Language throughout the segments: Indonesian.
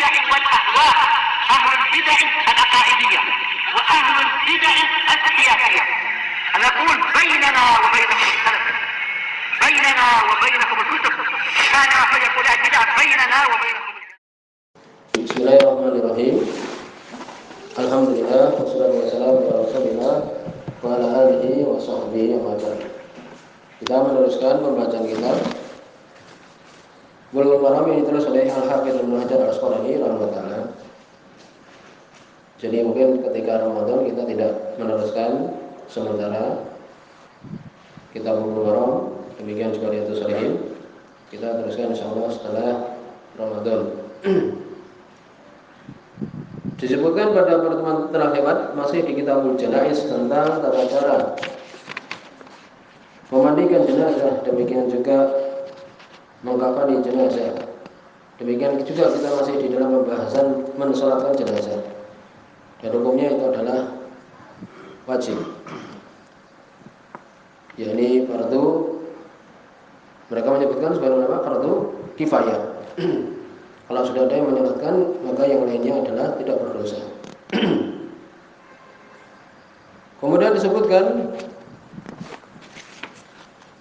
البدع والأهواء، أهل البدع العقائدية وأهل البدع السياسية. نقول بيننا وبينكم السلف، بيننا وبينكم الكتب، كان فيقول البدع بيننا وبينكم. Bismillahirrahmanirrahim. Alhamdulillah, wassalatu wassalamu ala Rasulillah wa ala alihi wa sahbihi wa man. Kita meneruskan pembacaan kitab Bulughul Maram yang ditulis oleh Al-Hafidz Ibnu Hajar Al-Asqalani rahimahullah. Jadi mungkin ketika Ramadan kita tidak meneruskan sementara kitab Bulughul Maram, demikian juga Riyadhus Shalihin. Kita teruskan insyaallah setelah Ramadan. Disebutkan pada pertemuan telah lewat masih di Kitabul Janaiz tentang tata cara memandikan jenazah, demikian juga mengkafani jenazah. Demikian juga kita masih di dalam pembahasan mensolatkan jenazah. Dan hukumnya itu adalah wajib, yakni fardu. Mereka menyebutkan sebagai nama fardu kifayah. Kalau sudah ada yang menyolatkan, maka yang lainnya adalah tidak berdosa. Kemudian disebutkan,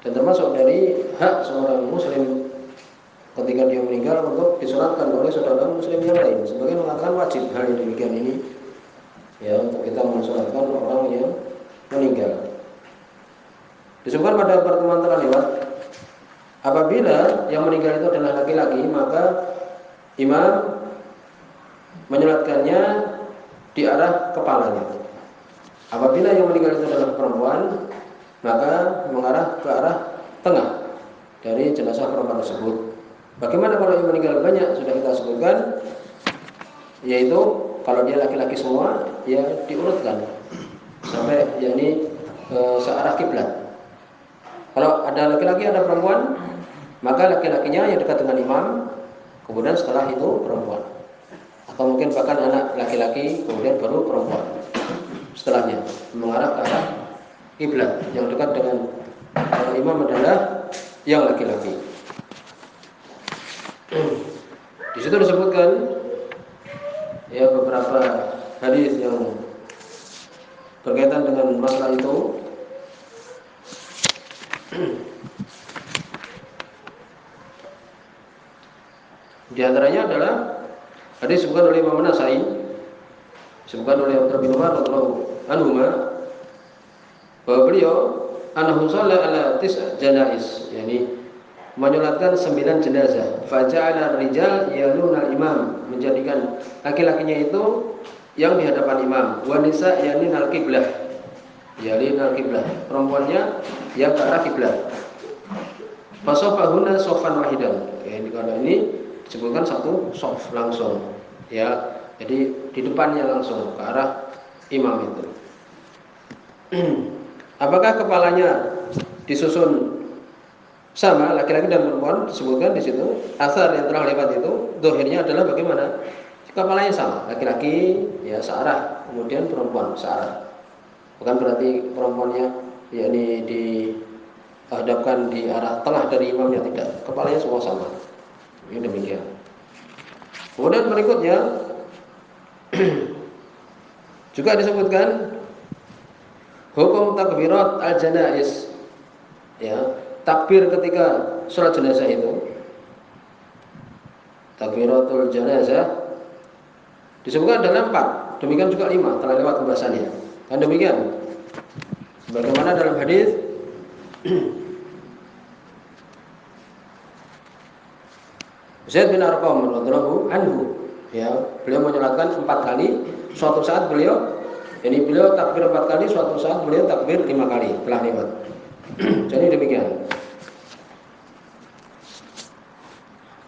dan termasuk dari hak seorang muslim ketika dia meninggal untuk disolatkan oleh saudara muslim yang lain. Sebagian mengatakan wajib hal yang demikian ini, ya, untuk kita mensolatkan orang yang meninggal. Disebutkan pada pertemuan telah lewat, apabila yang meninggal itu adalah laki-laki, maka imam menyolatkannya di arah kepalanya. Apabila yang meninggal itu adalah perempuan, maka mengarah ke arah tengah dari jenazah perempuan tersebut. Bagaimana kalau yang meninggal banyak? Sudah kita sebutkan, yaitu kalau dia laki-laki semua, ya diurutkan sampai yakni searah kiblat. Kalau ada laki-laki ada perempuan, maka laki-lakinya yang dekat dengan imam, kemudian setelah itu perempuan, atau mungkin bahkan anak laki-laki, kemudian baru perempuan. Setelahnya mengarah ke arah kiblat. Yang dekat dengan imam adalah yang laki-laki. Di situ disebutkan ya beberapa hadis yang berkaitan dengan masalah itu. Di antaranya adalah hadis disebutkan oleh Imam An-Nasa'i, disebutkan oleh Abdullah bin Umar radhiyallahu anhuma, bahwa beliau annahu shalla ala janaiz, yakni menyolatkan 9 jenazah. Fa ja'ala ar-rijal yaluna al-imam, menjadikan laki-lakinya itu yang di hadapan imam, wa nisa yakni al-qiblah, yakni al-qiblah, perempuannya yang ke arah kiblat. Fa safahuna safan wahidan, yakni kalau ini disebutkan satu shaf langsung, ya, jadi di depannya langsung ke arah imam itu. Apakah kepalanya disusun sama laki-laki dan perempuan? Disebutkan di situ asar yang telah lewat itu dohirnya adalah bagaimana? Kepalanya sama, laki-laki ya searah, kemudian perempuan searah. Bukan berarti perempuannya yakni dihadapkan di arah tengah dari imamnya, tidak. Kepalanya semua sama. Ini demikian. Kemudian berikutnya juga disebutkan hukum takbirat al-janaiz, ya, takbir ketika sholat jenazah itu. Takbiratul janazah disebutkan adalah 4, demikian juga 5, telah lewat pembahasannya. Dan demikian sebagaimana dalam hadis Zaid bin Arqam radhiyallahu anhu, ya, beliau menyolatkan 4 kali. Suatu saat beliau takbir 4 kali, suatu saat beliau takbir 5 kali, telah lewat. Jadi demikian.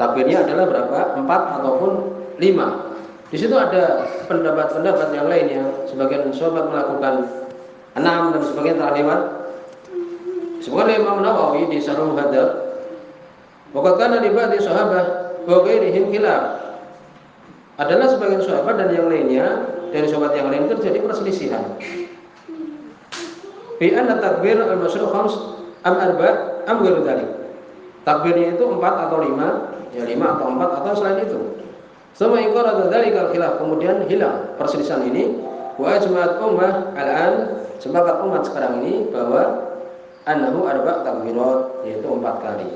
Takbirnya adalah berapa? 4 ataupun 5. Di situ ada pendapat-pendapat yang lain, yang sebagian sahabat melakukan 6 dan sebagian telah lewat. Sebagai Imam Nawawi di Syarhul Hadab, waqad li ba'di sahabah wa ghairihim khilaf. Adalah sebagian sahabat dan yang lainnya dari sahabat yang lain terjadi perselisihan. Bi anna takbir al-masyru' khams am arba' am ghairu dzalik. Takbirnya itu 4 atau 5, ya 5 atau 4 atau selain itu. Suma inqarada dzalikal khilaf, kemudian hilang perselisihan ini. Wa ajma'at ummah al-an, sepakat umat sekarang ini bahwa annahu arba' takbirat, yaitu 4 kali.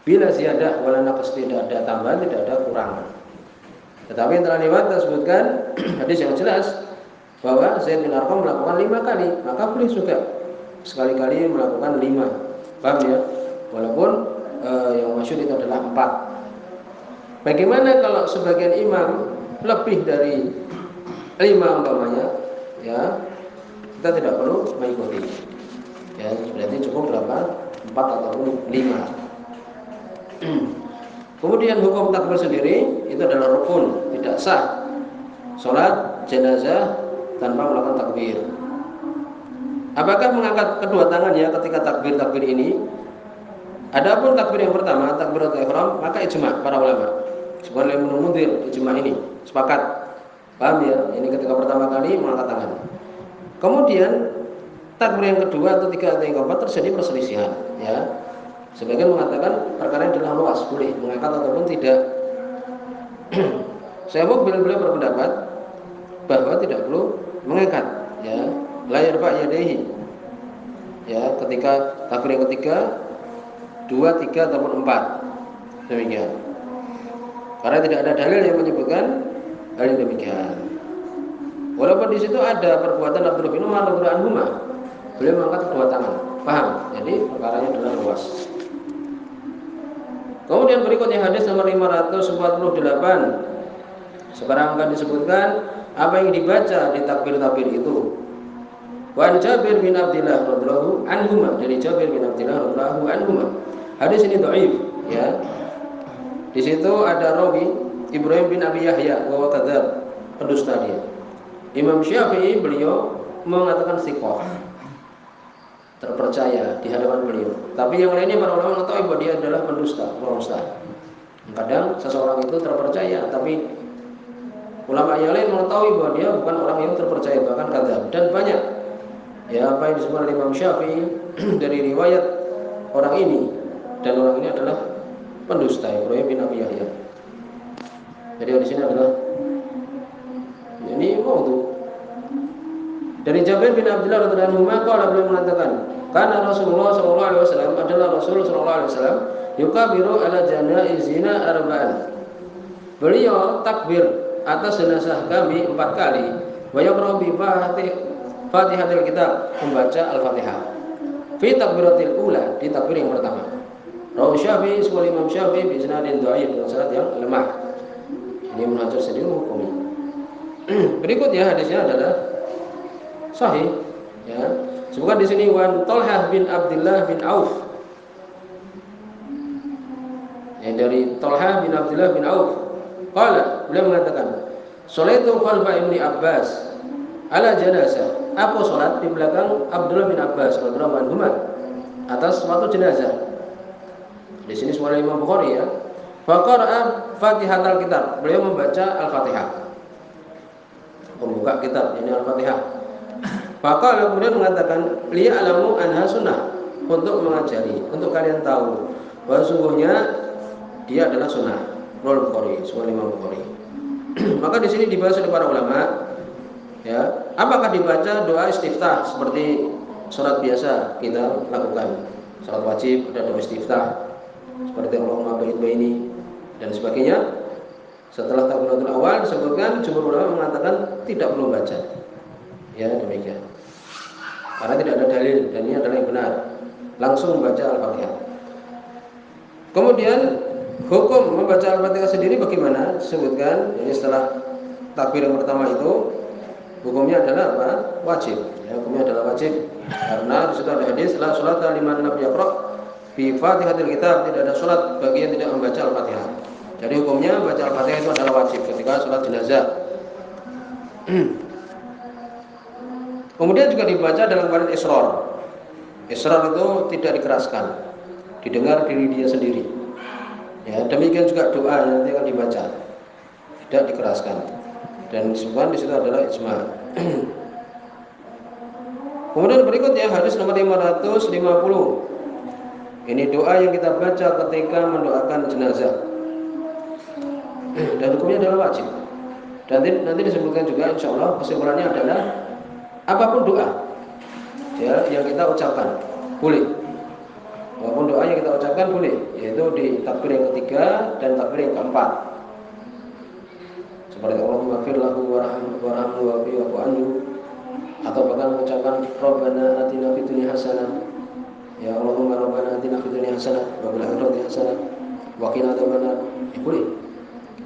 Bila ziyadah wala naqas, tidak ada tambahan, tidak ada kurangan. Tetapi yang telah lewat tersebutkan hadis yang jelas bahwa Zaid bin Arqam melakukan 5 kali, maka boleh juga sekali-kali melakukan 5. Paham ya? Walaupun yang masyhur itu adalah 4. Bagaimana kalau sebagian imam lebih dari 5 umpamanya, ya kita tidak perlu mengikuti. Ya, berarti cukup berapa? 4 ataupun 5. Kemudian hukum takbir sendiri itu adalah rukun, tidak sah sholat jenazah tanpa melakukan takbir. Apakah mengangkat kedua tangan ya ketika takbir ini? Adapun takbir yang pertama, takbiratul ihram, maka ijma' para ulama. Sebenarnya menundir ijma' ini sepakat. Paham ya? Ini ketika pertama kali mengangkat tangan. Kemudian takbir yang kedua atau tiga atau yang keempat terjadi perselisihan, ya. Sebagian mengatakan perkara yang adalah luas, boleh mengangkat ataupun tidak. Saya mau beliau berpendapat bahwa tidak perlu mengangkat, ya. La yarfa' yadayhi. Ya, ketika takbir yang ketiga, 2, 3 ataupun 4. Demikian. Karena tidak ada dalil yang menyebutkan hal yang demikian. Walaupun di situ ada perbuatan Abdullah bin Umar radhiyallahu anhu, beliau mengangkat kedua tangan. Paham? Jadi perkaranya adalah luas. Kemudian berikutnya hadis nomor 548. Sekarang akan disebutkan apa yang dibaca di takbir-takbir itu. Wa Jabir bin Abdullah radhiyallahu anhu, dari Jabir bin Abdullah radhiyallahu anhu. Hadis ini dhaif, ya. Di situ ada rawi Ibrahim bin Abi Yahya wa kadzab, pendusta dia. Imam Syafi'i beliau mengatakan thiqah, terpercaya di hadapan beliau. Tapi yang lainnya para ulama mengetahui bahwa dia adalah pendusta. Kadang seseorang itu terpercaya, tapi ulama yang lain mengetahui bahwa dia bukan orang yang terpercaya, bahkan kadzab. Dan banyak ya apa yang disebut oleh Imam Syafi'i dari riwayat orang ini, dan orang ini adalah pendusta, Ibrahim bin Abi Yahya. Jadi di sini adalah ini maudhu. Dari Jabir bin Abdullah radhiyallahu anhu, qala beliau mengatakan, karena Rasulullah sallallahu alaihi wasallam adalah Rasul sallallahu alaihi wasallam yukabiru ala janaizina arba'an. Beliau takbir atas jenazah kami 4 kali. Wa yaqra'u bi Fatihatil Kitab, membaca Al-Fatihah. Fi takbiratil ula, di takbir yang pertama. Rawi Syafi'i, sebuah Imam Syafi'i bi isnadin dhaif, dengan sanad yang lemah. Ini mengatur sendiri hukumnya. Berikutnya hadisnya adalah sahih, ya. Sebutkan di sini wan Talhah bin Abdullah bin Auf. Ya, dari Talhah bin Abdullah bin Auf. Qala, beliau mengatakan, "Sholaitu khalfa Ibnu Abbas ala janazah." Aku salat di belakang Abdullah bin Abbas radhiyallahu anhu atas suatu jenazah. Di sini suara Imam Bukhari, ya. Faqara'a Fatihatul Kitab. Beliau membaca Al-Fatihah. Membuka kitab ini Al-Fatihah. Maka kemudian mengatakan liya'lamu anha sunnah, untuk mengajari, untuk kalian tahu bahwa sungguhnya dia adalah sunnah. Rawi Bukhari, suara Imam Bukhari. Maka di sini dibahas oleh para ulama, ya, apakah dibaca doa istiftah seperti salat biasa kita lakukan, salat wajib ada doa istiftah seperti Allahumma ba'id baini dan sebagainya. Setelah takbiratul awal disebutkan jumhur ulama mengatakan tidak perlu baca. Ya, demikian. Karena tidak ada dalil dan ini adalah yang benar. Langsung membaca Al-Fatihah. Kemudian hukum membaca Al-Fatihah sendiri bagaimana? Disebutkan ini setelah takbir yang pertama itu hukumnya adalah apa? Wajib. Ya, hukumnya adalah wajib. Karena di situ ada hadis la sholata liman lam yaqra bi Fatihatil Kitab, tidak ada salat bagi yang tidak membaca Al-Fatihah. Jadi hukumnya baca Al-Fatihah itu adalah wajib ketika sholat jenazah. Kemudian juga dibaca dalam keadaan israr. Israr itu tidak dikeraskan, didengar diri dia sendiri. Ya, demikian juga doa yang nanti akan dibaca, tidak dikeraskan. Dan disebutkan di situ adalah ijma'. Kemudian berikutnya hadis nomor 550. Ini doa yang kita baca ketika mendoakan jenazah. dan hukumnya adalah wajib. Dan nanti disebutkan juga insya Allah kesimpulannya adalah apapun doa ya yang kita ucapkan boleh. Apapun doa yang kita ucapkan boleh, yaitu di takbir yang ketiga dan takbir yang keempat. Seperti Allahumma fir lahu warhamhu wa'fu anhu, atau bahkan mengucapkan Rabbana atina fid dunya hasanah, ya Allahumma Rabbana atina fid dunya hasanah wa fil akhirati hasanah wa qina adzabannar. Boleh.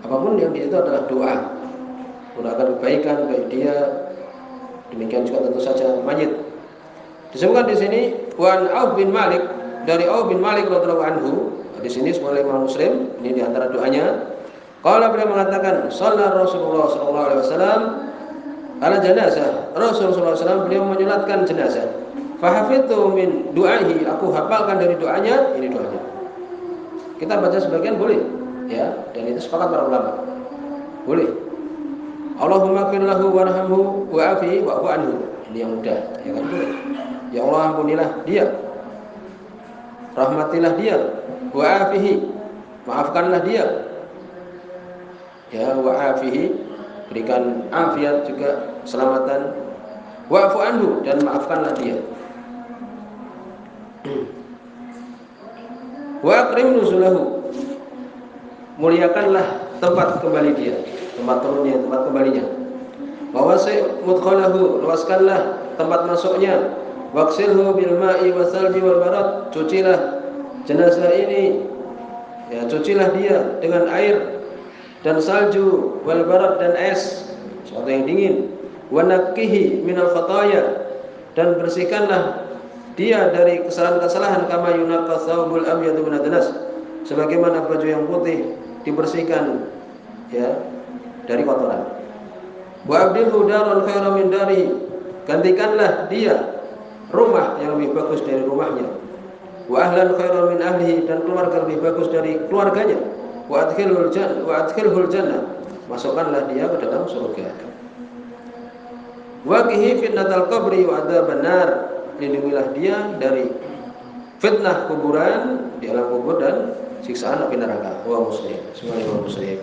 Apapun yang itu adalah doa. Mendoakan kebaikan bagi dia. Demikian juga tentu saja mayit. Disebutkan di sini Wan Auf bin Malik, dari Auf bin Malik radhiyallahu anhu. Di sini semua Imam Muslim, ini di antara doanya. Kalau beliau mengatakan, "Shalla Rasulullah sallallahu alaihi wasallam ala jenazah." Rasulullah SAW beliau menyolatkan jenazah. Fahafidtu min du'aihi, aku hafalkan dari doanya, ini doanya. Kita baca sebagian boleh, ya, dan itu sepakat para ulama. Boleh. Allahumma ighfir lahu warhamhu wa'afihi wa'fu anhu. Ini yang mudah, ya kan boleh. Ya Allah ampunilah dia, rahmatilah dia, wa'afihi, maafkanlah dia, ya wa'afihi, berikan afiat juga keselamatan, wa'fu anhu, dan maafkanlah dia, wa akrim nuzulahu, muliakanlah tempat kembali dia, tempat turunnya, tempat kembalinya, wa wasi' mudkhalahu, luaskanlah tempat masuknya, waksilhu bil ma'i wasalji wal barad, cucilah jenazah ini, ya cucilah dia dengan air dan salju wal barad, dan es, sesuatu yang dingin, wa nakkihi minal khataya, dan bersihkanlah dia dari kesalahan-kesalahan, kama yunaqqa thawbul abyadu min ad-danas, sebagaimana baju yang putih dibersihkan ya dari kotoran. Wa abdilhu daran khairan min dari, gantikanlah dia rumah yang lebih bagus dari rumahnya. Wa ahlan khairan min ahlihi, dan keluarga lebih bagus dari keluarganya. Wa adkhilhul jannah, masukkanlah dia ke dalam surga. Wa qihi fitnatal qabri wa adzaban nar, lindungilah dia dari fitnah kuburan, di alam kubur, dan siksaan api neraka. Wa Muslim, semua Imam Muslim.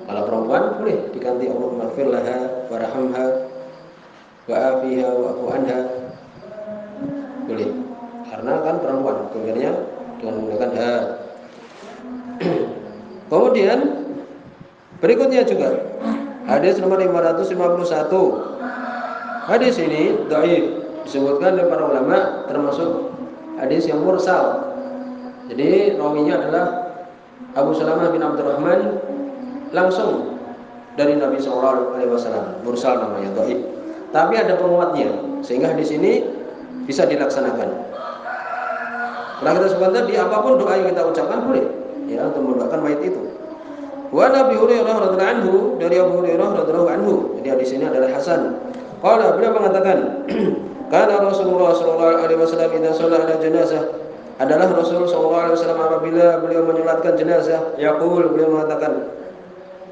Kalau perempuan boleh diganti Allahumma ighfir laha warhamha wa'afiha wa'fu anha, boleh, karena kan perempuan kemudiannya dengan menggunakan ha. Kemudian berikutnya juga hadis nomor 551. Hadis ini dhaif, disebutkan oleh para ulama termasuk hadis yang mursal. Jadi rawinya adalah Abu Salamah bin Abdurrahman langsung dari Nabi SAW. Mursal namanya, dhaif. Tapi ada penguatnya, sehingga hadis ini bisa dilaksanakan. Kalau kita sebutkan tadi, apapun doa yang kita ucapkan boleh, ya, untuk mendoakan mayit itu. Wa Nabi Hurairah radhiyallahu anhu, dari Abu Hurairah radhiyallahu anhu. Jadi hadis ini adalah hasan. Qala, beliau mengatakan, kana Rasulullah sallallahu alaihi wasallam idza shalla ala janazah, adalah Rasul sallallahu alaihi wasallam apabila beliau menyolatkan jenazah, yaqul, beliau mengatakan,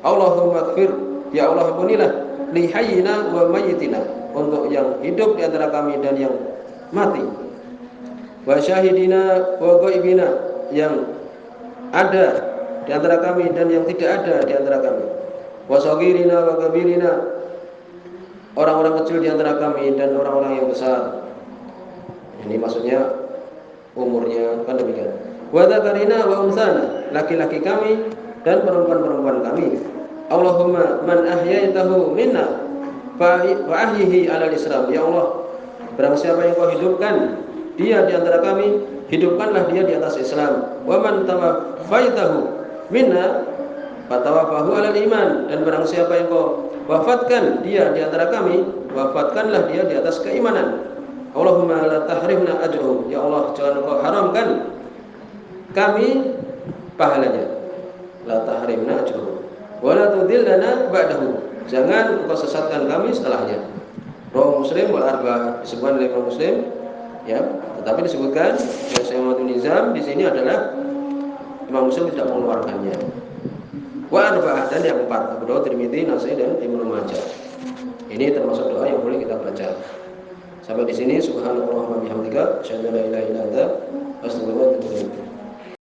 Allahumma ighfir, ya Allah ampunilah, li hayyina wa mayyitina, untuk yang hidup di antara kami dan yang mati, wa syahidina wa ghaibina, yang ada di antara kami dan yang tidak ada di antara kami, wa saghirina wa kabirina, orang-orang kecil di antara kami dan orang-orang yang besar. Ini maksudnya umurnya kan demikian. Wa dzakarina wa unsana, laki-laki kami dan perempuan-perempuan kami. Allahumma man ahyaitahu minna fa ahyihi 'alal Islam. Ya Allah, barang siapa yang kau hidupkan dia di antara kami, hidupkanlah dia di atas Islam. Wa man tawaffaitahu minna fatawaffahu 'alal iman, dan barang siapa yang kau wafatkan dia di antara kami, wafatkanlah dia di atas keimanan. Allahumma la tahrimna ajruhu, ya Allah jangan kau haramkan kami pahalanya. La tahrimna ajruhu wa la tudillana ba'dahu, jangan engkau sesatkan kami setelahnya. Rawahu Muslim wal arba'ah, disebutkan oleh Imam Muslim, ya, tetapi disebutkan yang saya mau nizam di sini adalah Imam Muslim tidak mengeluarkannya. Wa arba'ah, dan yang empat, Abu Dawud, Tirmidzi, Nasai, dan Ibnu Majah. Ini termasuk doa yang boleh kita baca. Sampai di sini, subhanallah wa bihamdika, asyhadu an la ilaha illa anta, astaghfiruka wa atubu ilaik.